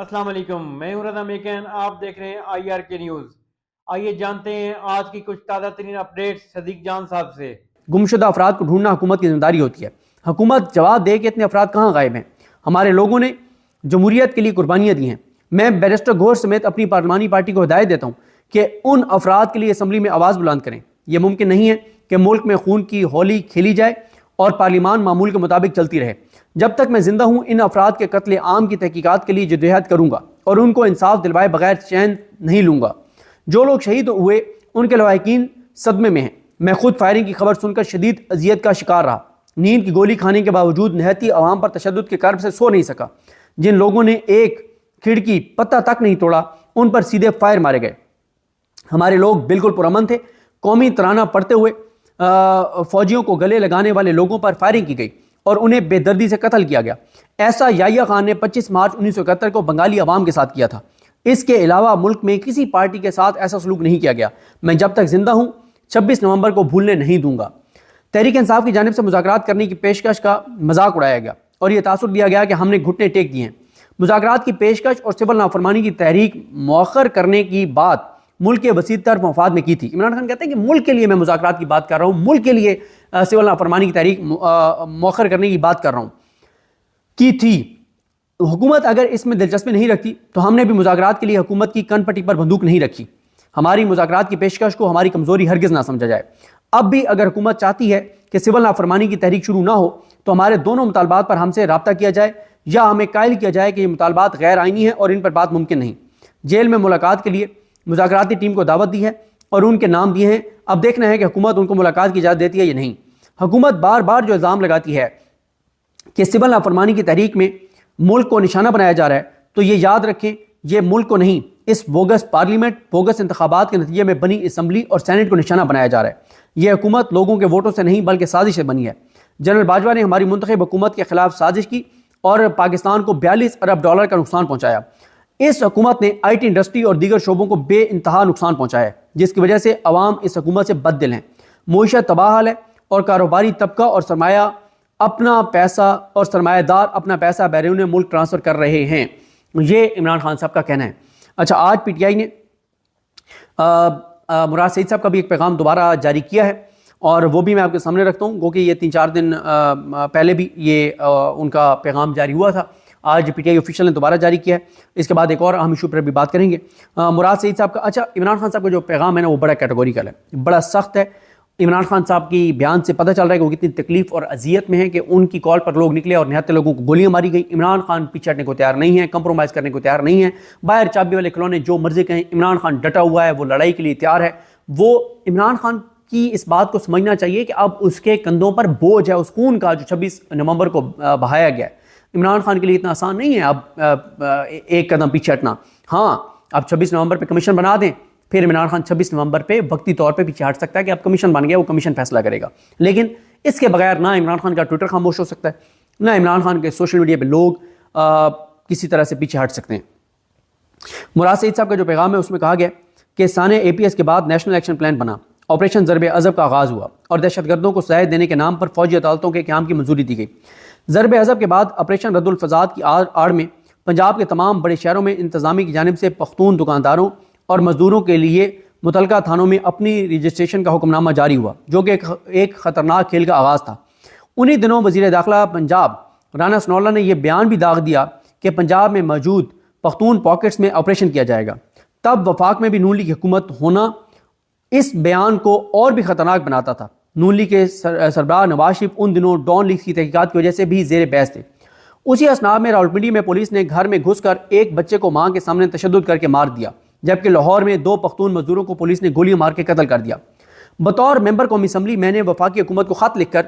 अस्सलाम वालेकुम, मैं हूं रज़ा मेकन। आप देख रहे हैं IRK न्यूज़। आइए जानते हैं आज की कुछ ताज़ा तरीन अपडेट्स सदीक जान साहब से। गुमशुदा अफराद को ढूंढना हुकूमत की जिम्मेदारी होती है। हुकूमत जवाब दे कि इतने अफराद कहाँ गायब हैं। हमारे लोगों ने जमहूरियत के लिए कुर्बानियाँ दी हैं। मैं बैरिस्टर घोष समेत अपनी पार्लिमानी पार्टी को हिदायत देता हूँ कि उन अफराद के लिए असम्बली में आवाज़ बुलंद करें। यह मुमकिन नहीं है कि मुल्क में खून की होली खेली जाए और पार्लियामान मामूल के मुताबिक चलती रहे। जब तक मैं जिंदा हूँ इन अफराद के कत्ले आम की तहकीकात के लिए जदोजहद करूँगा और उनको इंसाफ दिलवाए बगैर चैन नहीं लूँगा। जो लोग शहीद हुए उनके लवाहिकीन सदमे में हैं। मैं खुद फायरिंग की खबर सुनकर शदीद अजियत का शिकार रहा। नींद की गोली खाने के बावजूद निहत्ती अवाम पर तशद्दुद के कर्ब से सो नहीं सका। जिन लोगों ने एक खिड़की पत्ता तक नहीं तोड़ा उन पर सीधे फायर मारे गए। हमारे लोग बिल्कुल पुरअमन थे। कौमी तराना पढ़ते हुए फौजियों को गले लगाने वाले लोगों पर फायरिंग की गई और उन्हें बेदर्दी से कत्ल किया गया। ऐसा याहिया खान ने 25 मार्च 1971 को बंगाली अवाम के साथ किया था। इसके अलावा मुल्क में किसी पार्टी के साथ ऐसा सलूक नहीं किया गया। मैं जब तक जिंदा हूं 26 नवंबर को भूलने नहीं दूंगा। तहरीक इंसाफ की जानिब से मुज़ाकरात करने की पेशकश का मजाक उड़ाया गया और यह तासुर दिया गया कि हमने घुटने टेक दिए हैं। मुज़ाकरात की पेशकश और सिविल नाफरमानी की तहरीक मौखर करने की बात मुल्क के वसीत तर मफाद में की थी। इमरान खान कहते हैं कि मुल्क के लिए मैं मुज़ाकरात की बात कर रहा हूँ, मुल्क के लिए सिविल नाफरमानी की तहरीक मौखर करने की बात कर रहा हूँ की थी। हुकूमत अगर इसमें दिलचस्पी नहीं रखती तो हमने भी मुज़ाकरात के लिए हुकूमत की कनपट्टी पर बंदूक नहीं रखी। हमारी मुज़ाकरात की पेशकश को हमारी कमज़ोरी हरगिज़ ना समझा जाए। अब भी अगर हुकूमत चाहती है कि सिविल नाफरमानी की तहरीक शुरू ना हो तो हमारे दोनों मुतालबात पर हमसे रब्ता किया जाए या हमें कायल किया जाए कि ये मुतालबात गैर आइनी है और इन पर बात मुमकिन नहीं। जेल में मुलाकात के लिए मुज़ाकराती टीम को दावत दी है और उनके नाम दिए हैं। अब देखना है कि हुकूमत उनको मुलाकात की इजाज़त देती है या नहीं। हुकूमत बार बार जो इल्ज़ाम लगाती है कि सिविल नाफरमानी की तहरीक में मुल्क को निशाना बनाया जा रहा है तो ये याद रखें ये मुल्क को नहीं, इस बोगस पार्लियामेंट बोगस इंतखाबात के नतीजे में बनी असम्बली और सेनेट को निशाना बनाया जा रहा है। यह हुकूमत लोगों के वोटों से नहीं बल्कि साजिश से बनी है। जनरल बाजवा ने हमारी मुंतखब हुकूमत के खिलाफ साजिश की और पाकिस्तान को $42 अरब का नुकसान पहुँचाया। इस हुकूमत ने IT इंडस्ट्री और दीगर शोबों को बेइंतहा नुकसान पहुँचाया है जिसकी वजह से अवाम इस हुकूमत से बददिल हैं। मईशत तबाह हाल है और कारोबारी तबका और सरमाया अपना पैसा और सरमायादार अपना पैसा बैरून मुल्क ट्रांसफ़र कर रहे हैं। ये इमरान खान साहब का कहना है। अच्छा, आज PTI ने मुराद सईद साहब का भी एक पैगाम दोबारा जारी किया है और वो भी मैं आपके सामने रखता हूँ क्योंकि ये 3-4 दिन पहले भी ये उनका पैगाम जारी हुआ था। आज PTI ऑफिशियल ने दोबारा जारी किया है। इसके बाद एक और अहम इशू पर भी बात करेंगे। मुराद सईद साहब का, अच्छा, इमरान खान साहब का जो पैगाम है ना वो बड़ा कैटेगोरिकल है, बड़ा सख्त है। इमरान खान साहब की बयान से पता चल रहा है कि वो कितनी तकलीफ और अजियत में है कि उनकी कॉल पर लोग निकले और निहत्ते लोगों को गोलियां मारी गई। इमरान खान पीछे हटने को तैयार नहीं है, कंप्रोमाइज़ करने को तैयार नहीं है। बाहर चाबी वाले खिलौने जो मर्जी कहें, इमरान खान डटा हुआ है, वो लड़ाई के लिए तैयार है। वो इमरान खान की इस बात को समझना चाहिए कि अब उसके कंधों पर बोझ है उस खून का जो 26 नवंबर को बहाया गया है। इमरान खान के लिए इतना आसान नहीं है अब एक कदम पीछे हटना। हाँ, अब 26 नवंबर पे कमीशन बना दें, फिर इमरान खान 26 नवंबर पे वक्ती तौर पे पीछे हट सकता है कि अब कमीशन बन गया, वो कमीशन फैसला करेगा। लेकिन इसके बगैर ना इमरान खान का ट्विटर खामोश हो सकता है, ना इमरान खान के सोशल मीडिया पे लोग किसी तरह से पीछे हट सकते हैं। मुराद सईद साहब का जो पैगाम है उसमें कहा गया कि साने APS के बाद नेशनल एक्शन प्लान बना, ऑपरेशन ज़रब अज़ब का आगाज़ हुआ और दहशतगर्दों को सहायता देने के नाम पर फौजी अदालतों के क़याम की मंजूरी दी गई। ज़रब अज़ब के बाद ऑपरेशन रद्दुल फ़साद की आड़ में पंजाब के तमाम बड़े शहरों में इंतज़ामी की जानिब से पख्तून दुकानदारों और मजदूरों के लिए मुतलका थानों में अपनी रजिस्ट्रेशन का हुक्मनामा जारी हुआ जो कि एक ख़तरनाक खेल का आगाज़ था। उन्हीं दिनों वज़ीर दाखिला पंजाब राना सनौल्ला ने यह बयान भी दाग दिया कि पंजाब में मौजूद पख्तून पॉकेट्स में ऑपरेशन किया जाएगा। तब वफाक में भी नून लीग की हुकूमत होना इस बयान को और भी ख़तरनाक बनाता था। नून लीग के सरबराह नवाज शरीफ उन दिनों डॉन लीग की तहकीकात की वजह से भी ज़ेर बहस थे। उसी असनाब में रावलपिंडी में पुलिस ने घर में घुसकर एक बच्चे को मां के सामने तशद्दुद करके मार दिया, जबकि लाहौर में 2 पख्तून मजदूरों को पुलिस ने गोलियां मार के कत्ल कर दिया। बतौर मेंबर कौमी असम्बली मैंने वफाकी हुकूमत को ख़त लिखकर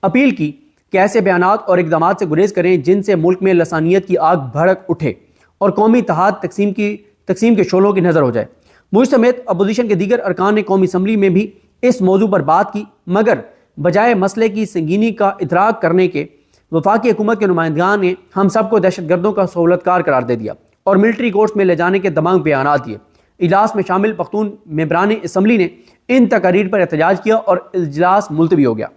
अपील की कि ऐसे बयानात और इकदाम से गुरेज करें जिनसे मुल्क में लसानियत की आग भड़क उठे और कौमी इत्तेहाद तकसीम के शोलों की नज़र हो जाए। मुझ समेत अपोजिशन के दीगर अरकान ने कौमी असम्बली में भी इस मौजू पर बात की, मगर बजाय मसले की संगीनी का इदराक करने के वफाकी हुकूमत के नुमाइंदगान ने हम सबको दहशतगर्दों का सहूलतकार करार दे दिया और मिलिट्री कोर्ट्स में ले जाने के दमाग बयान दिए। इजलास में शामिल पख्तून मेंबरान असम्बली ने इन तकारीर पर एहतजाज किया और इजलास मुलतवी हो गया।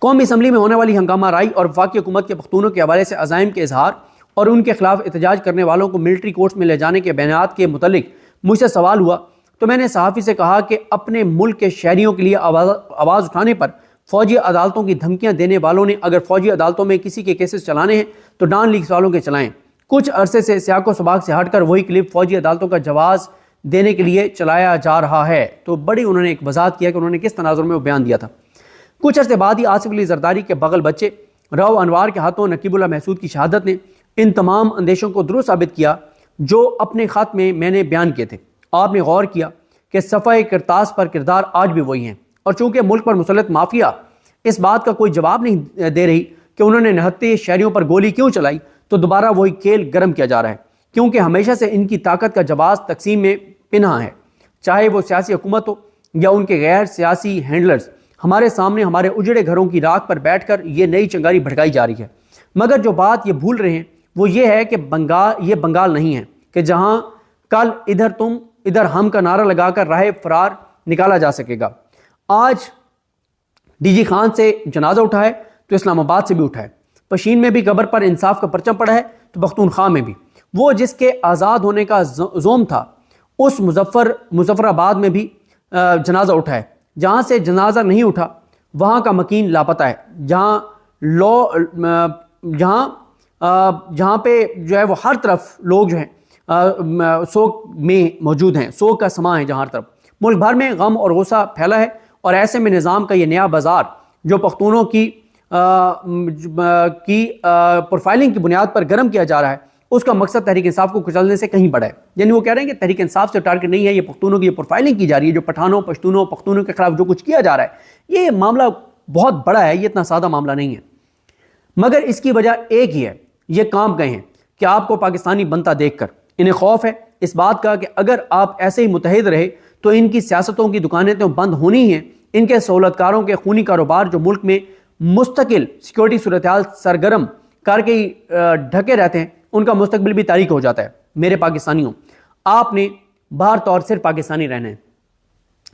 कौमी असम्बली में होने वाली हंगामा राई और वफाकी हुकूमत के पख्तूनों के हवाले से अज़ाइम के इजहार और उनके खिलाफ एहतजाज करने वालों को मिलिट्री कोर्ट्स में ले जाने के बयानात के मुतलिक मुझसे सवाल हुआ तो मैंने सहाफ़ी से कहा कि अपने मुल्क के शहरियों के लिए आवाज़ उठाने पर फ़ौजी अदालतों की धमकियां देने वालों ने अगर फ़ौजी अदालतों में किसी के केसेस चलाने हैं तो नॉन लीग्स वालों के चलाएं। कुछ अरसे से सियाको सबाक से हटकर वही क्लिप फ़ौजी अदालतों का जवाब देने के लिए चलाया जा रहा है। तो बड़ी उन्होंने एक वजाहत किया कि उन्होंने किस तनाजुर में वो बयान दिया था। कुछ अरसे बाद ही आसिफ अली जरदारी के बगल बच्चे रऊ अनवार के हाथों नकीबुल्लाह महसूद की शहादत ने इन तमाम अंदेशों को दुरुस्त साबित किया जो अपने ख़त में मैंने बयान किए थे। आपने गौर किया कि सफ़ाए किरतास पर किरदार आज भी वही हैं और चूँकि मुल्क पर मुसल्लत माफिया इस बात का कोई जवाब नहीं दे रही कि उन्होंने निहत्ते शहरियों पर गोली क्यों चलाई, तो दोबारा वही खेल गर्म किया जा रहा है, क्योंकि हमेशा से इनकी ताकत का जवाब तकसीम में पिन्हा है। चाहे वो सियासी हुकूमत हो या उनके गैर सियासी हैंडलर्स, हमारे सामने हमारे उजड़े घरों की राख पर बैठकर ये नई चिंगारी भड़काई जा रही है। मगर जो बात ये भूल रहे हैं वो ये है कि बंगाल नहीं है कि जहाँ कल इधर तुम इधर हम का नारा लगाकर राह फरार निकाला जा सकेगा। आज डीजी खान से जनाजा उठा है तो इस्लामाबाद से भी उठा है, पशीन में भी कब्र पर इंसाफ का परचम पड़ा है तो पख्तूनख्वा में भी। वो जिसके आज़ाद होने का जोम था उस मुजफ्फराबाद में भी जनाजा उठा है। जहाँ से जनाजा नहीं उठा वहाँ का मकीन लापता है। जहाँ पे जो है वो हर तरफ लोग जो हैं सोग में मौजूद हैं, सोग का समा है। जहाँ हर तरफ मुल्क भर में गम और गुस्सा फैला है और ऐसे में निज़ाम का ये नया बाज़ार जो पख्तूनों की प्रोफाइलिंग की बुनियाद पर गर्म किया जा रहा है, उसका मकसद तहरीक इंसाफ को कुचलने से कहीं बड़ा है। यानी वो कह रहे हैं कि तहरीक इंसाफ से टारगेट नहीं है, ये पख्तूनों की प्रोफाइलिंग की जा रही है, जो पठानों पश्तूनों पख्तूनों के खिलाफ जो कुछ किया जा रहा है, ये मामला बहुत बड़ा है, ये इतना सादा मामला नहीं है। मगर इसकी वजह एक ही है, ये काम गए हैं कि आपको पाकिस्तानी बनता देखकर इन्हें खौफ है इस बात का कि अगर आप ऐसे ही मुतहद रहे तो इनकी सियासतों की दुकानें तो बंद होनी ही हैं। इनके सहूलतकारों के खूनी कारोबार जो मुल्क में मुस्तकिल सिक्योरिटी सूरत हाल सरगर्म करके ढके रहते हैं, उनका मुस्तकबिल भी तारीक हो जाता है। मेरे पाकिस्तानियों, आपने बाहर तौर सिर्फ पाकिस्तानी रहना है।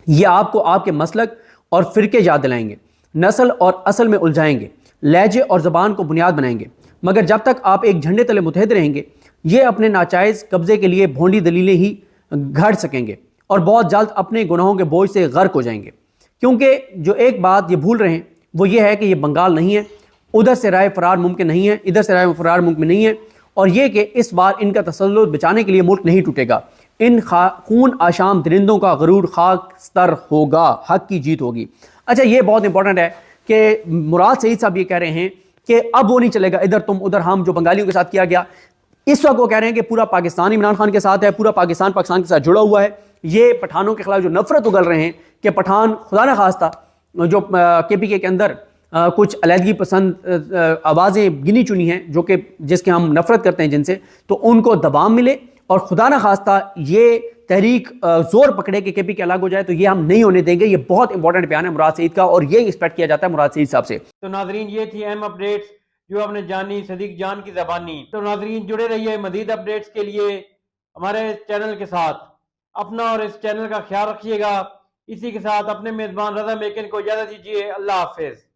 ये आपको आपके मसलक और फ़िरके याद दिलाएंगे, नस्ल और असल में उलझाएंगे, लहजे और ज़बान को बुनियाद बनाएंगे। मगर जब तक आप एक झंडे तले मुतहद रहेंगे, ये अपने नाजायज़ कब्ज़े के लिए भोंडी दलीलें ही घड़ सकेंगे और बहुत जल्द अपने गुनाहों के बोझ से गर्क हो जाएंगे। क्योंकि जो एक बात ये भूल रहे हैं वो ये है कि ये बंगाल नहीं है, उधर से राय फरार मुमकिन नहीं है, इधर से राय फरार मुमकिन नहीं है, और ये कि इस बार इनका तसल्लुत बचाने के लिए मुल्क नहीं टूटेगा। इन खून आशाम दरिंदों का गरूर खाक स्तर होगा, हक की जीत होगी। अच्छा, ये बहुत इंपॉर्टेंट है कि मुराद सईद साहब ये कह रहे हैं कि अब वो नहीं चलेगा इधर तुम उधर हम, जो बंगालियों के साथ किया गया। इस वक्त वो कह रहे हैं कि पूरा पाकिस्तान इमरान खान के साथ है, पूरा पाकिस्तान के साथ जुड़ा हुआ है। ये पठानों के खिलाफ जो नफरत उगल रहे हैं कि पठान खुदा न खास्ता जो KPK के अंदर कुछ अलहदगी पसंद आवाज़ें गिनी चुनी हैं जो कि जिसके हम नफरत करते हैं जिनसे, तो उनको दबाव मिले और खुदा न खास्ता ये तहरीक जोर पकड़े कि KPK अलग हो जाए, तो ये हम नहीं होने देंगे। ये बहुत इंपॉर्टेंट बयान है मुराद सईद का और ये एक्सपेक्ट किया जाता है मुराद सईद साहब से। तो नाजरीन, ये थी अहम अपडेट्स जो आपने जानी सदीक जान की ज़बानी। तो नाजरीन, जुड़े रहिए मज़ीद अपडेट्स के लिए हमारे चैनल के साथ। अपना और इस चैनल का ख्याल रखिएगा। इसी के साथ अपने मेज़बान रज़ा मेकिन को इजाज़त दीजिए। अल्लाह हाफिज़।